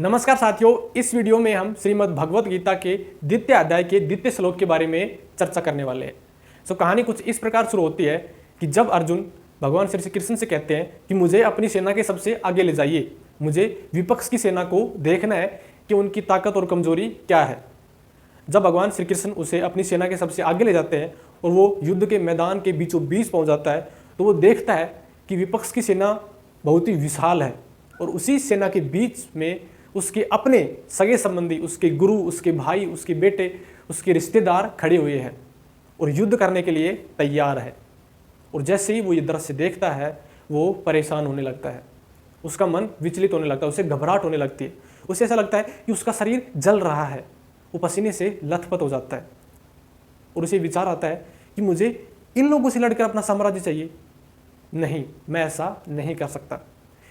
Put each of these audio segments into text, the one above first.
नमस्कार साथियों, इस वीडियो में हम श्रीमद् भगवत गीता के द्वितीय अध्याय के द्वितीय श्लोक के बारे में चर्चा करने वाले हैं। कहानी कुछ इस प्रकार शुरू होती है कि जब अर्जुन भगवान श्री कृष्ण से कहते हैं कि मुझे अपनी सेना के सबसे आगे ले जाइए, मुझे विपक्ष की सेना को देखना है कि उनकी ताकत और कमजोरी क्या है। जब भगवान श्री कृष्ण उसे अपनी सेना के सबसे आगे ले जाते हैं और वो युद्ध के मैदान के बीचों बीच पहुंच जाता है, तो वो देखता है कि विपक्ष की सेना बहुत ही विशाल है और उसी सेना के बीच में उसके अपने सगे संबंधी, उसके गुरु, उसके भाई, उसके बेटे, उसके रिश्तेदार खड़े हुए हैं और युद्ध करने के लिए तैयार है। और जैसे ही वो ये दृश्य देखता है, वो परेशान होने लगता है, उसका मन विचलित होने लगता है, उसे घबराहट होने लगती है, उसे ऐसा लगता है कि उसका शरीर जल रहा है, वो पसीने से लथपथ हो जाता है और उसे विचार आता है कि मुझे इन लोगों से लड़कर अपना साम्राज्य चाहिए। नहीं, मैं ऐसा नहीं कर सकता।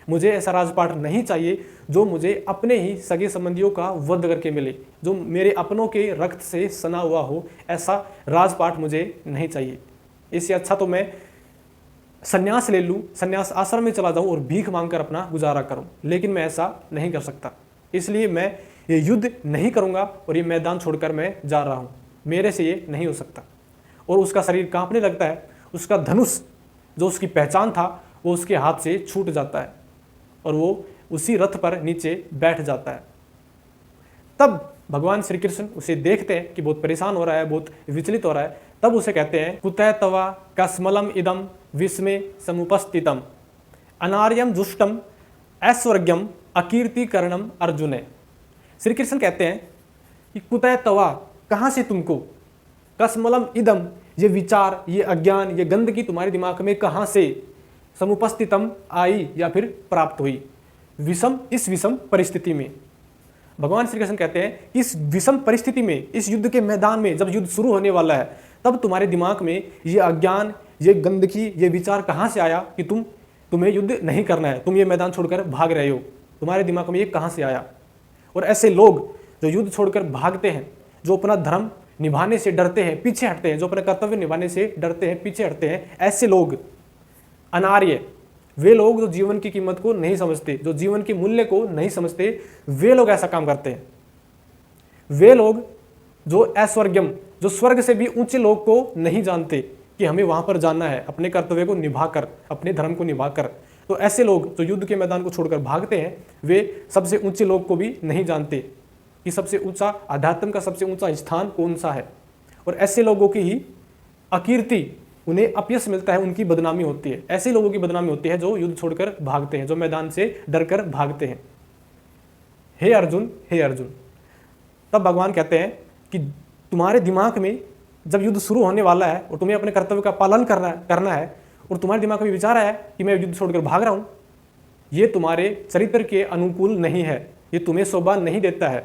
मुझे ऐसा राजपाट नहीं चाहिए जो मुझे अपने ही सगे संबंधियों का वध करके मिले, जो मेरे अपनों के रक्त से सना हुआ हो। ऐसा राजपाट मुझे नहीं चाहिए। इससे अच्छा तो मैं संन्यास ले लूँ, संन्यास आश्रम में चला जाऊँ और भीख मांगकर अपना गुजारा करूँ, लेकिन मैं ऐसा नहीं कर सकता। इसलिए मैं ये युद्ध नहीं करूँगा और ये मैदान छोड़कर मैं जा रहा हूँ। मेरे से ये नहीं हो सकता। और उसका शरीर कांपने लगता है, उसका धनुष जो उसकी पहचान था वो उसके हाथ से छूट जाता है और वो उसी रथ पर नीचे बैठ जाता है। तब भगवान श्री कृष्ण उसे देखते हैं कि बहुत परेशान हो रहा है, बहुत विचलित हो रहा है। तब उसे कहते हैं, कुतः तवा कस्मलम इदम विस्मे समुपस्थितम अनार्यम दुष्टम ऐश्वर्यम अकीर्तिकरणम अर्जुने। श्री कृष्ण कहते हैं कि कुतः तवा, कहाँ से तुमको, कस्मलम इदम, ये विचार, ये अज्ञान, ये गंदगी तुम्हारे दिमाग में कहाँ से समुपस्थितम आई या फिर प्राप्त हुई। विषम, इस विषम परिस्थिति में भगवान श्री कृष्ण कहते हैं, इस विषम परिस्थिति में, इस युद्ध के मैदान में जब युद्ध शुरू होने वाला है, तब तुम्हारे दिमाग में ये अज्ञान, ये गंदगी, ये विचार कहाँ से आया कि तुम्हें युद्ध नहीं करना है, तुम ये मैदान छोड़कर भाग रहे हो। तुम्हारे दिमाग में ये कहाँ से आया। और ऐसे लोग जो युद्ध छोड़कर भागते हैं, जो अपना धर्म निभाने से डरते हैं, पीछे हटते हैं, जो अपने कर्तव्य निभाने से डरते हैं, पीछे हटते हैं, ऐसे लोग अनार्य, वे लोग जो जीवन की कीमत को नहीं समझते, जो जीवन के मूल्य को नहीं समझते, वे लोग ऐसा काम करते हैं। वे लोग जो ऐश्वर्यम, जो स्वर्ग से भी ऊंचे लोग को नहीं जानते कि हमें वहां पर जाना है अपने कर्तव्य को निभाकर, अपने धर्म को निभाकर। तो ऐसे लोग जो युद्ध के मैदान को छोड़कर भागते हैं, वे सबसे ऊंचे लोग को भी नहीं जानते कि सबसे ऊंचा अध्यात्म का सबसे ऊंचा स्थान कौन सा है। और ऐसे लोगों की ही अकीर्ति, उन्हें अपयश मिलता है, उनकी बदनामी होती है। ऐसे लोगों की बदनामी होती है जो युद्ध छोड़कर भागते हैं, जो मैदान से डरकर भागते हैं। हे अर्जुन, हे अर्जुन। तब भगवान कहते हैं कि तुम्हारे दिमाग में जब युद्ध शुरू होने वाला है और तुम्हें अपने कर्तव्य का पालन करना है और तुम्हारे दिमाग में विचार आया कि मैं युद्ध छोड़कर भाग रहा हूं, ये तुम्हारे चरित्र के अनुकूल नहीं है, ये तुम्हें शोभा नहीं देता है।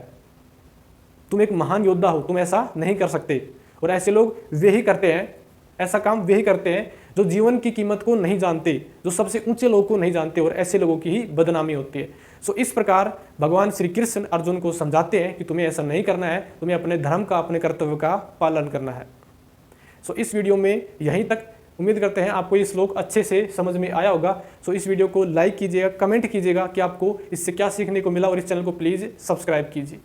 तुम एक महान योद्धा हो, तुम ऐसा नहीं कर सकते। और ऐसे लोग वे ही करते हैं, ऐसा काम वे ही करते हैं जो जीवन की कीमत को नहीं जानते, जो सबसे ऊंचे लोग को नहीं जानते, और ऐसे लोगों की ही बदनामी होती है। इस प्रकार भगवान श्री कृष्ण अर्जुन को समझाते हैं कि तुम्हें ऐसा नहीं करना है, तुम्हें अपने धर्म का, अपने कर्तव्य का पालन करना है। इस वीडियो में यहीं तक। उम्मीद करते हैं आपको ये श्लोक अच्छे से समझ में आया होगा। इस वीडियो को लाइक कीजिएगा, कमेंट कीजिएगा कि आपको इससे क्या सीखने को मिला, और इस चैनल को प्लीज़ सब्सक्राइब कीजिए।